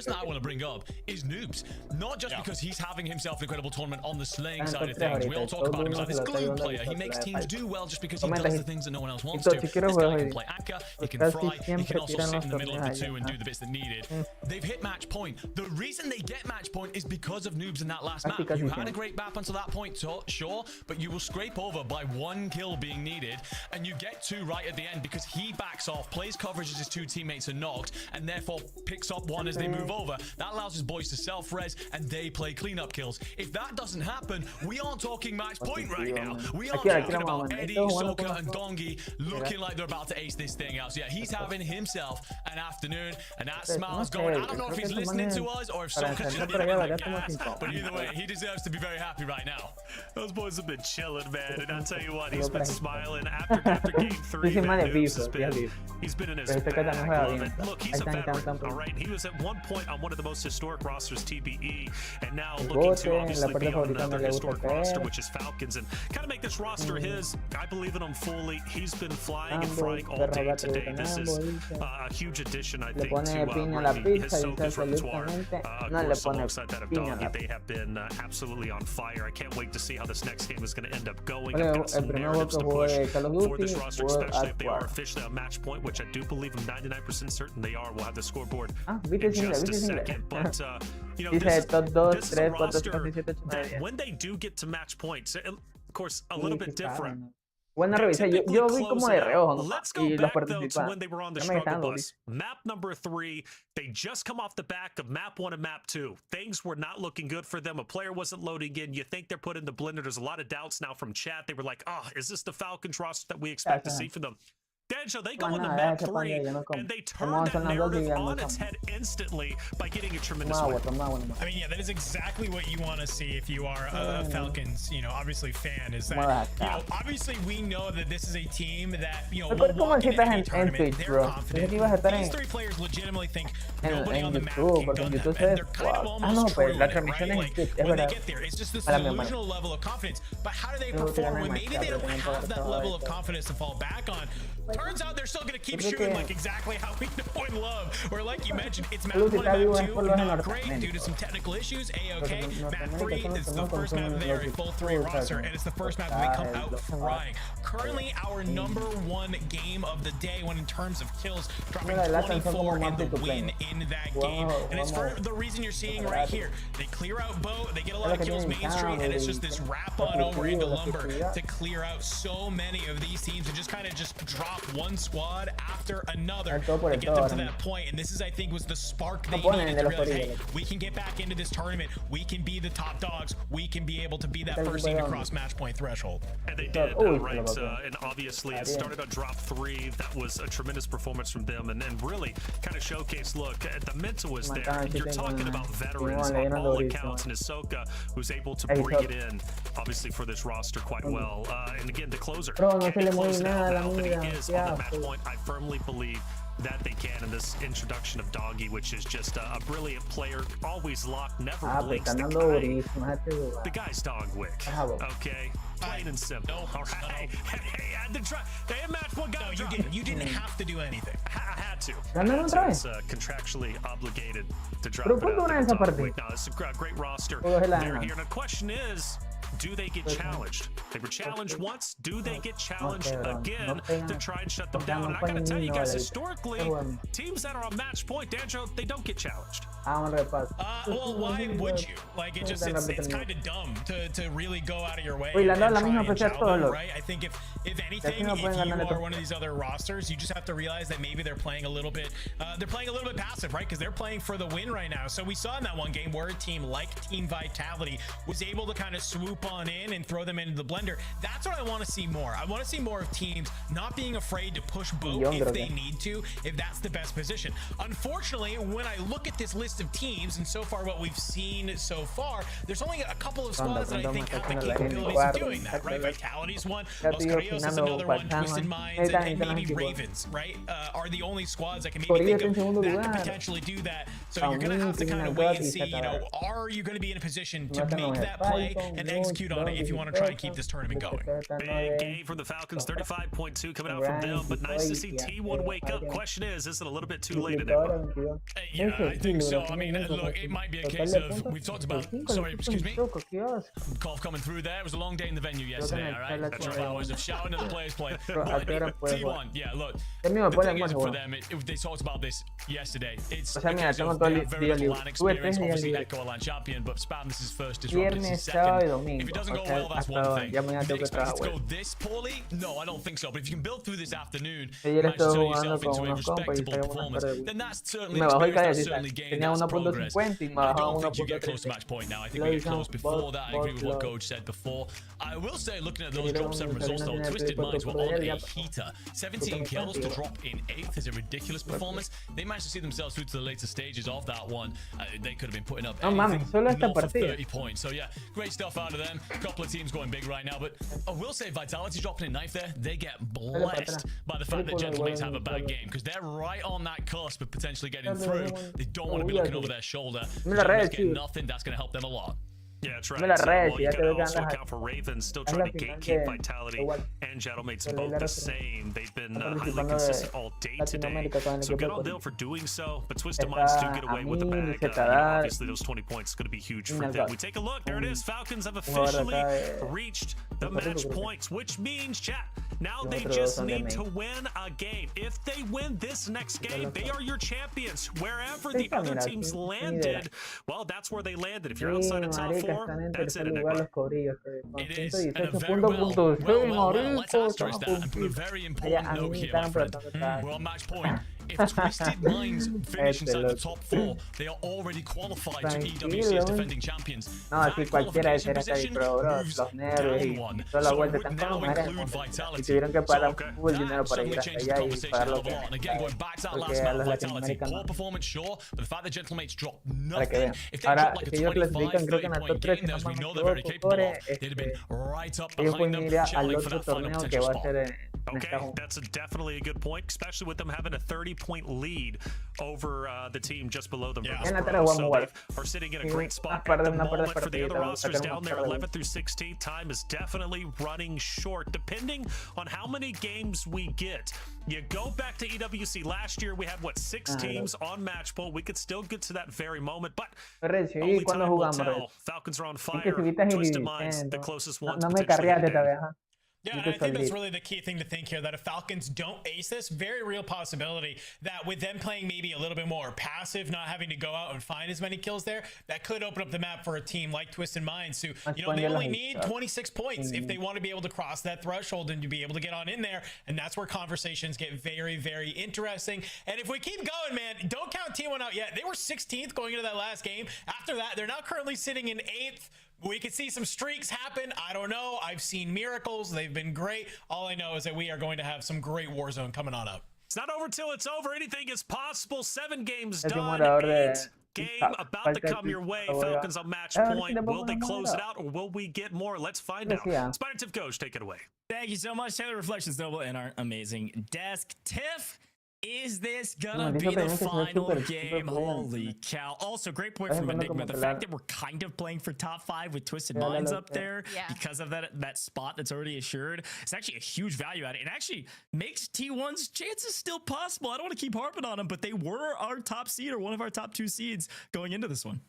person I want to bring up is Noobs. Not just because he's having himself an incredible tournament on the slaying side of things. We all talk about him as like this glue player. He makes teams do well just because he does the things that no one else wants to. This guy can play anchor, he can fry, he can also sit in the middle of the two and do the bits that needed. They've hit match point. The reason they get match point is because of Noobs in that last map. You had a great map until that point, sure, but you will scrape over by 1 kill being needed, and you get 2 right at the end because he backs off, plays coverage as his 2 teammates are knocked, and therefore picks up 1 as they move over. That allows his boys to self-res, and they play cleanup kills. If that doesn't happen, we aren't talking match point right now. We are talking about Eddie, Soka, and Gongi looking like they're about to ace this thing out. So yeah, he's having himself an afternoon, and that smile's going. I don't know if he's listening to us or if Soka's just giving him the gas, but either way, he deserves to be very happy right now. Those boys have been chilling, man, and I'll tell you what, he's been smiling after game 3. Man, he's been in his bag. Look, he's a veteran, all right? He was at one point on one of the most historic rosters, TBE, and now looking to obviously be on another historic roster, which is Falcons, and kind of make this roster his. I believe in him fully. He's been flying and frying all day today. This is a huge addition, I think, to really his Soka's repertoire. Of course, alongside that of Doggy, they have been absolutely on fire. I can't wait to see how this next game is going to end up going. I've got some narratives to push for this roster, especially if they are officially on match point, which I do believe I'm 99% certain they are. We'll have the scoreboard in just a second, but you know, this is a roster that when they do get to match points, of course, a little bit different. Buena revisa, yo vi como de reojo, Let's go back though to when they were on the struggle bus. Map number 3, they just come off the back of map 1 and map 2. Things were not looking good for them. A player wasn't loading in. You think they're put in the blender. There's a lot of doubts now from chat. They were like, oh, is this the Falcons roster that we expect to see from them? Danjo, they go into map 3 and they turn that narrative on its head instantly by getting a tremendous win. I mean, yeah, that is exactly what you want to see if you are a Falcons, you know, obviously fan. Is that, you know, obviously we know that this is a team that, you know, will walk into any tournament. They're confident. These 3 players legitimately think nobody on the map can gun them, and they're kind of almost true, right? Like, when they get there, it's just this delusional level of confidence. But how do they perform when maybe they don't have that level of confidence to fall back on? Turns out they're still going to keep shooting like exactly how we know and love. Or like you mentioned, it's map 1 and map 2, not great due to some technical issues. A-okay. Map 3 is the first map they are a full 3 roster, and it's the first map that they come out frying. Currently, our number 1 game of the day when in terms of kills, dropping 24 in the win in that game. And it's for the reason you're seeing right here. They clear out Boat, they get a lot of kills Main Street, and it's just this wrap on over into Lumber to clear out so many of these teams and just kind of just drop one squad after another to get them to that point. And this is, I think, was the spark they needed to realize, hey, we can get back into this tournament. We can be the top dogs. We can be able to be that first seed across match point threshold. And they did, right? And obviously, it started on drop 3. That was a tremendous performance from them, and really kind of showcased. Look, the mental was there. You're talking about veterans on all accounts, and Ahsoka, who's able to bring it in, obviously, for this roster quite well. And again, the closer. Closing out now that he is on the match point. I firmly believe that they can in this introduction of Doggy, which is just a brilliant player, always locked, never blinks. The guy's Dogwick, okay? Plain and simple. All right. Hey, I had to try. They had match 1 guy. No, you didn't have to do anything. I had to. It's contractually obligated to drop it out. No, it's a great roster. They're here. And the question is, do they get challenged? They were challenged once. Do they get challenged again to try and shut them down? And I gotta tell you guys, historically, teams that are on match point, Danjo, they don't get challenged. Well, why would you? Like, it's kind of dumb to really go out of your way and try and challenge them, right? I think if anything, if you are one of these other rosters, you just have to realize that maybe they're playing a little bit passive, right? Because they're playing for the win right now. So we saw in that one game where a team like Team Vitality was able to kind of swoop on in and throw them into the blender. That's what I want to see more. I want to see more of teams not being afraid to push Boat if they need to, if that's the best position. Unfortunately, when I look at this list of teams, and so far what we've seen so far, there's only a couple of squads that I think have the capabilities of doing that, right? Vitality's one, Los Carrillos is another one, Twisted Minds, and maybe Ravens, right? Are the only squads that can maybe think of that could potentially do that. So you're going to have to kind of wait and see, you know, are you going to be in a position to make that play and execute execute on it if you want to try and keep this tournament going. Big game from the Falcons, 35.2 coming out from them, but nice to see T1 wake up. Question is it a little bit too late? Yeah, I think so. I mean, look, it might be a case of, we've talked about, sorry, excuse me, cough coming through there. It was a long day in the venue yesterday, all right? 12 hours of shouting at the players playing. But T1, yeah, look, the thing is for them, they talked about this yesterday. It's a case of they have very little LAN experience. Obviously, Echo a LAN champion, but Spam, this is first disrupt, this is second. If it doesn't go well, that's one thing. Did they expect it to go this poorly? No, I don't think so. But if you can build through this afternoon, manage to turn yourself into a respectable performance, then that's certainly experience, that's certainly gained, that's progress. I don't think you get close to match point now. I think we get close before that. I agree with what Coach said before. I will say, looking at those drop 7 results though, Twisted Minds were on a heater. 17 kills to drop in 8th is a ridiculous performance. They managed to see themselves through to the later stages of that one. They could have been putting up anything north of 30 points. So yeah, great stuff out of them. A couple of teams going big right now, but I will say Vitality dropping a knife there. They get blessed by the fact that Gentlemates have a bad game because they're right on that cusp of potentially getting through. They don't want to be looking over their shoulder. Gentlemates get nothing. That's going to help them a lot. Yeah, that's right. So, well, you can also account for Ravens still trying to gatekeep Vitality and Gentlemates both the same. They've been highly consistent all day today. So good on them for doing so. But Twisted Minds do get away with the bag. Obviously, those 20 points are going to be huge for them. We take a look. There it is. Falcons have officially reached the match points, which means, chat, now they just need to win a game. If they win this next game, they are your champions. Wherever the other teams landed, well, that's where they landed. If you're outside of top 4, that's it. It is. And a very well, let's asterisk that and put a very important note here, my friend. We're on match point. If Twisted Minds finish inside the top 4, they are already qualified to EWC as defending champions. That qualification position moves down one. So it would now include Vitality. So, that suddenly changes the conversation a lot. And again, going back to that last match, Vitality, poor performance, sure, but the fact that Gentlemates dropped nothing, if they dropped like a 25-30 point game, as we know they're very capable of, they'd have been right up behind them, challenging for that final potential spot. Okay, that's definitely a good point, especially with them having a 30-point lead over the team just below them. Yeah. So they are sitting in a great spot at the moment. For the other rosters down there, 11th through 16th, time is definitely running short, depending on how many games we get. You go back to EWC last year, we had, what, 6 teams on match point. We could still get to that very moment, but only time will tell. Falcons are on fire. Twisted Minds, the closest one to potentially. Yeah, and I think that's really the key thing to think here, that if Falcons don't ace this, very real possibility that with them playing maybe a little bit more passive, not having to go out and find as many kills there, that could open up the map for a team like Twisted Minds who, you know, they only need 26 points if they want to be able to cross that threshold and to be able to get on in there. And that's where conversations get very, very interesting. And if we keep going, man, don't count T1 out yet. They were 16th going into that last game. After that, they're now currently sitting in 8th. We could see some streaks happen. I don't know. I've seen miracles. They've been great. All I know is that we are going to have some great Warzone coming on up. It's not over till it's over. Anything is possible. 7 games done. 8 game about to come your way. Falcons on match point. Will they close it out or will we get more? Let's find out. Spider Tiff Coach, take it away. Thank you so much, Taylor Reflections Noble, and our amazing desk. Tiff, is this gonna be the final game? Holy cow. Also, great point from Enigma. The fact that we're kind of playing for top 5 with Twisted Minds up there because of that spot that's already assured. It's actually a huge value at it. It actually makes T1's chances still possible. I don't want to keep harping on them, but they were our top seed or one of our top 2 seeds going into this one.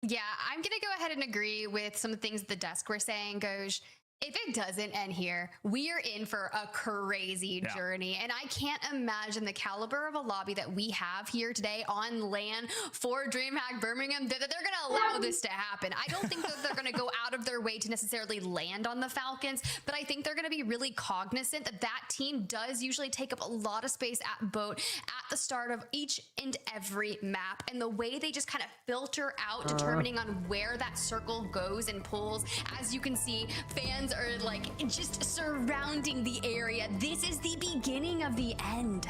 Yeah, I'm going to go ahead and agree with some of the things the desk were saying, Goj. If it doesn't end here, we are in for a crazy journey. And I can't imagine the caliber of a lobby that we have here today on LAN for DreamHack Birmingham, that they're going to allow this to happen. I don't think that they're going to go out of their way to necessarily land on the Falcons, but I think they're going to be really cognizant that that team does usually take up a lot of space at boat at the start of each and every map. And the way they just kind of filter out, determining on where that circle goes and pulls, as you can see, fans are like just surrounding the area. This is the beginning of the end.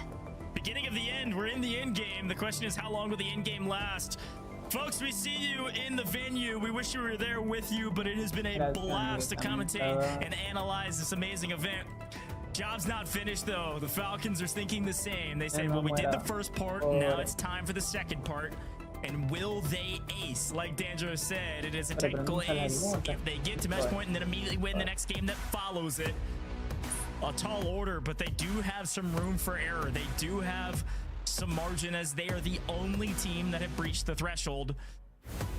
Beginning of the end. We're in the end game. The question is, how long will the end game last? Folks, we see you in the venue. We wish you were there with you, but it has been a blast to commentate and analyze this amazing event. Job's not finished, though. The Falcons are thinking the same. They say, well, we did the first part. Now it's time for the second part. And will they ace? Like Danjo said, it is a technical ace. If they get to match point and then immediately win the next game that follows it, a tall order, but they do have some room for error. They do have some margin as they are the only team that have breached the threshold.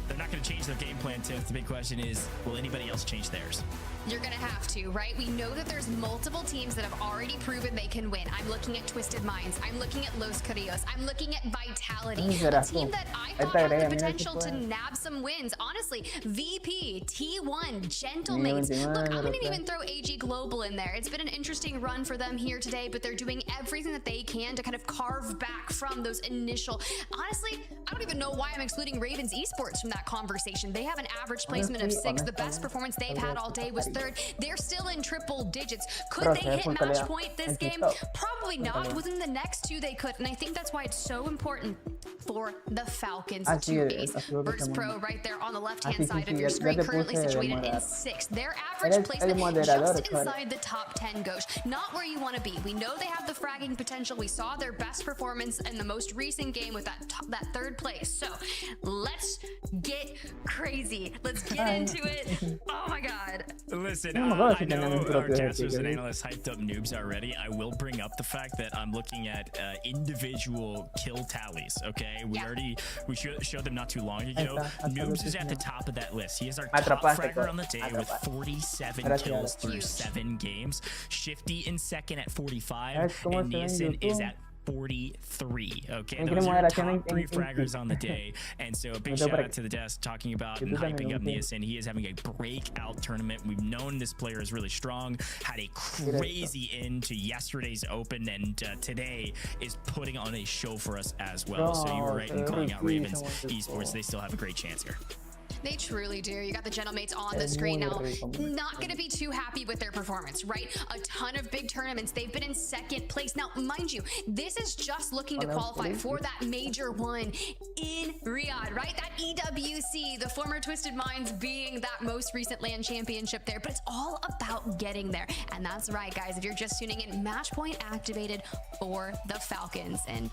They're not going to change their game plan, Tiff. The big question is, will anybody else change theirs? You're going to have to, right? We know that there's multiple teams that have already proven they can win. I'm looking at Twisted Minds. I'm looking at Los Carrillos. I'm looking at Vitality, a team that I thought had the potential to nab some wins. Honestly, VP, T1, Gentlemates. Look, I'm going to even throw AG Global in there. It's been an interesting run for them here today, but they're doing everything that they can to kind of carve back from those initial... Honestly, I don't even know why I'm excluding Ravens Esports from that conversation. They have an average placement of 6. The best performance they've had all day was 3rd. They're still in triple digits. Could they hit match point this game? Probably not. Within the next 2 they could, and I think that's why it's so important for the Falcons to ace. Virtus Pro right there on the left-hand side of your screen, currently situated in 6th. Their average placement just inside the top 10 goes. Not where you want to be. We know they have the fragging potential. We saw their best performance in the most recent game with that 3rd place. So let's get crazy. Let's get into it. Oh my God. Listen, I know our casters and analysts hyped up noobs already. I will bring up the fact that I'm looking at individual kill tallies. Okay, we showed them not too long ago. Noobs is at the top of that list. He is our top fragger on the day with 47 kills through 7 games. Shifty in 2nd at 45, and Nielsen is at 43. Okay, those are top 3 fraggers on the day. And so a big shout out to the desk talking about and hyping up Nielsen. He is having a breakout tournament. We've known this player is really strong, had a crazy end to yesterday's open, and today is putting on a show for us as well. So you were right in calling out Ravens Esports. They still have a great chance here. They truly do. You got the Gentlemates on the screen now. Not going to be too happy with their performance, right? A ton of big tournaments. They've been in 2nd place. Now, mind you, this is just looking to qualify for that major one in Riyadh, right? That EWC, the former Twisted Minds being that most recent LAN championship there. But it's all about getting there. And that's right, guys. If you're just tuning in, match point activated for the Falcons. And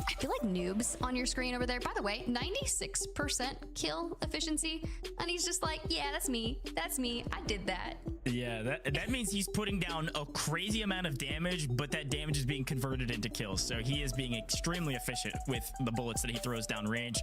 I feel like noobs on your screen over there. By the way, 96% kill efficiency. And he's just like, yeah, that's me. That's me. I did that. Yeah, that means he's putting down a crazy amount of damage, but that damage is being converted into kills. So he is being extremely efficient with the bullets that he throws down range.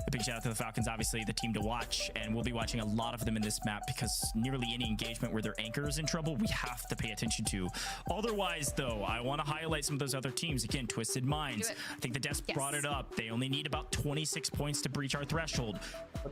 A big shout out to the Falcons, obviously the team to watch, and we'll be watching a lot of them in this map because nearly any engagement where their anchor is in trouble, we have to pay attention to. Otherwise, though, I want to highlight some of those other teams. Again, Twisted Minds. I think the desk brought it up. They only need about 26 points to breach our threshold.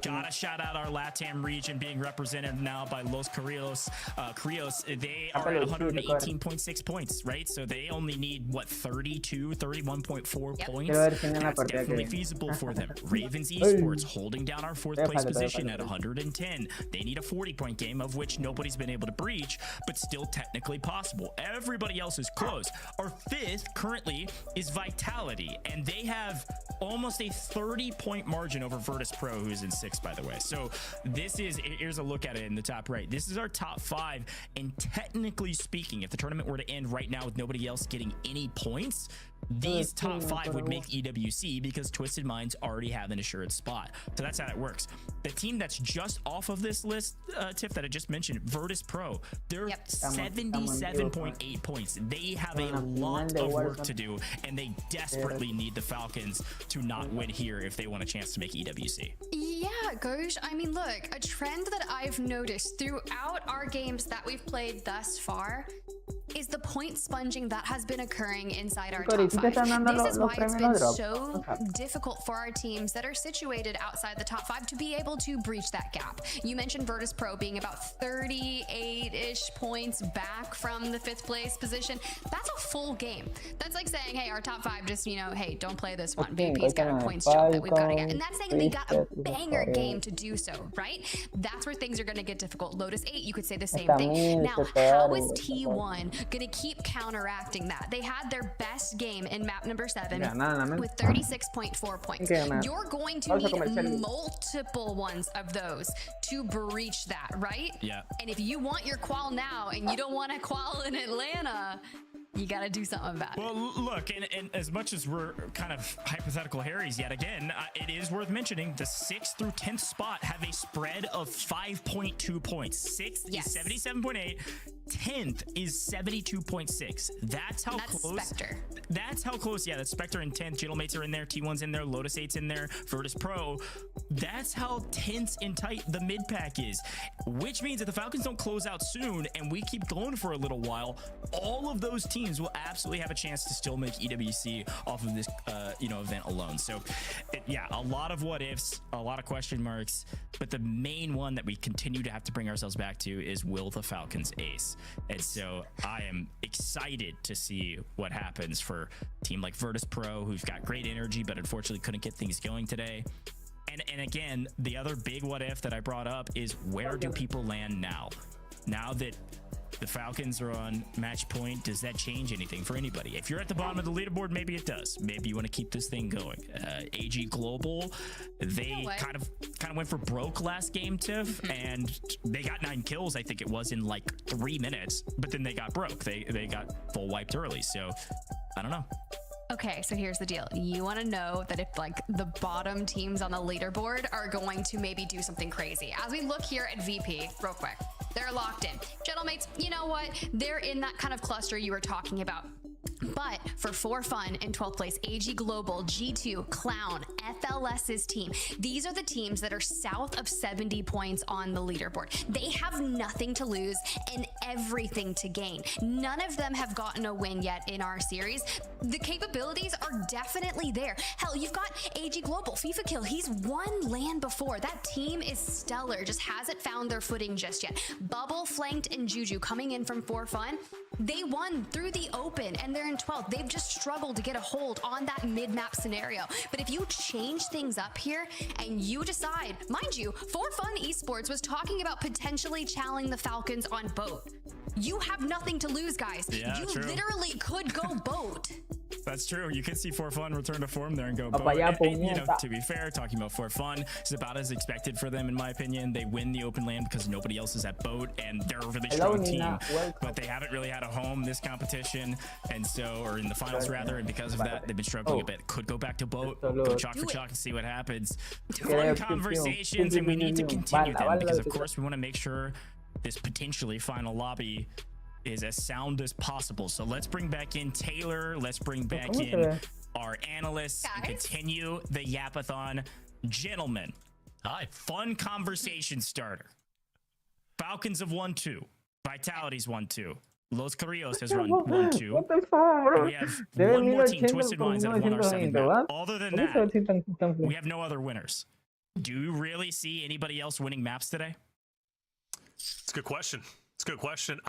Gotta shout out our LATAM region being represented now by Los Carrillos. They are at 118.6 points, right? So they only need, what, 31.4 points? That's definitely feasible for them. Ravens Esports holding down our 4th place position at 110. They need a 40-point game, of which nobody's been able to breach, but still technically possible. Everybody else is close. Our 5th currently is Vitality, and they have almost a 30-point margin over Virtus Pro, who's in 6th, by the way. So this is, here's a look at it in the top right. This is our top 5, and technically speaking, if the tournament were to end right now with nobody else getting any points, these top 5 would make EWC because Twisted Minds already have an assured spot. So that's how it works. The team that's just off of this list, Tiff, that I just mentioned, Virtus Pro, they're 77.8 points. They have a lot of work to do, and they desperately need the Falcons to not win here if they want a chance to make EWC. Yeah, Gosh. I mean, look, a trend that I've noticed throughout our games that we've played thus far is the point sponging that has been occurring inside our top 5. This is why it's been so difficult for our teams that are situated outside the top 5 to be able to breach that gap. You mentioned Virtus Pro being about 38-ish points back from the 5th place position. That's a full game. That's like saying, hey, our top 5 just, you know, hey, don't play this one. VP's got a points jump that we've got to get. And that's saying they got a banger game to do so, right? That's where things are going to get difficult. Lotus 8, you could say the same thing. Now, how is T1 going to keep counteracting that? They had their best game in map number 7 with 36.4 points. You're going to need multiple ones of those to breach that, right? Yeah. And if you want your qual now and you don't want to qual in Atlanta, You got to do something about it. Well, look, and as much as we're kind of hypothetical Harrys yet again, it is worth mentioning the 6th through 10th spot have a spread of 5.2 points. 6th is 77.8. 10th is 72.6. That's how close. Spectre. That's how close. Yeah, that's Spectre and 10th. Gentlemates are in there. T1's in there. Lotus 8's in there. Virtus Pro. That's how tense and tight the mid pack is. Which means that the Falcons don't close out soon and we keep going for a little while, all of those teams will absolutely have a chance to still make EWC off of this, event alone. So, yeah, a lot of what ifs, a lot of question marks, but the main one that we continue to have to bring ourselves back to is, will the Falcons ace? And so I am excited to see what happens for a team like Virtus Pro, who's got great energy, but unfortunately couldn't get things going today. And again, the other big what if that I brought up is, where do people land now? Now that the Falcons are on match point, does that change anything for anybody? If you're at the bottom of the leaderboard, maybe it does. Maybe you want to keep this thing going. AG Global, they kind of went for broke last game, Tiff, and they got 9 kills, I think it was, in like 3 minutes, but then they got broke. They got full wiped early. So I don't know. Okay, so here's the deal. You want to know that if like the bottom teams on the leaderboard are going to maybe do something crazy. As we look here at VP, real quick, they're locked in. Gentlemates, you know what? They're in that kind of cluster you were talking about. But for Fun in 12th place, AG Global, G2, Clown, FLS's team, these are the teams that are south of 70 points on the leaderboard. They have nothing to lose and everything to gain. None of them have gotten a win yet in our series. The capabilities are definitely there. Hell, you've got AG Global, FIFA Kill. He's won LAN before. That team is stellar, just hasn't found their footing just yet. Bubble, Flanked, and Juju coming in from Fun. They won through the open and they're in 12th. They've just struggled to get a hold on that mid-map scenario. But if you change things up here and you decide, mind you, Fun Esports was talking about potentially challenging the Falcons on boat. You have nothing to lose, guys. Yeah, you true. literally could go boat. That's true. You could see Fun return to form there and go. To be fair, talking about Fun is about as expected for them, in my opinion. They win the open land because nobody else is at boat, and they're a really strong team. But they haven't really had a home this competition, and so, or in the finals rather, and because of that, they've been struggling a bit. Could go back to boat, go chalk for chalk, and see what happens. Fun conversations, and we need to continue them because, of course, we want to make sure this potentially final lobby is as sound as possible. So let's bring back in Taylor. Let's bring back in our analysts and continue the Yapathon. Gentlemen, hi. Fun conversation starter. Falcons have won 2. Vitality's won 2. Los Carrillos has run 1-2. What the fuck, bro? We have one more team, Twisted Minds, that have won our 7th map. Other than that, we have no other winners. Do you really see anybody else winning maps today? It's a good question. It's a good question.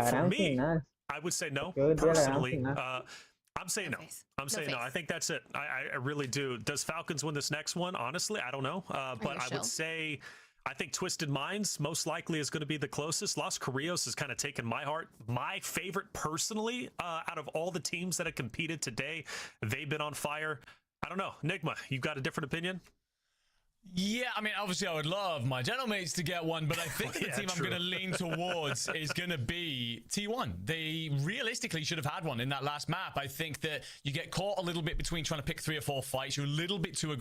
For me, I would say no. Personally, I'm saying no. I'm saying no. I think that's it. I really do. Does Falcons win this next one? Honestly, I don't know. But I would say, I think Twisted Minds most likely is going to be the closest. Los Carrillos has kind of taken my heart. My favorite personally, out of all the teams that have competed today, they've been on fire. I don't know. Nigma, you've got a different opinion? Yeah, I mean, obviously I would love my Gentlemates to get one, but I think the team I'm going to lean towards is going to be T1. They realistically should have had one in that last map. I think that you get caught a little bit between trying to pick 3 or 4 fights. You're a little bit too aggressive.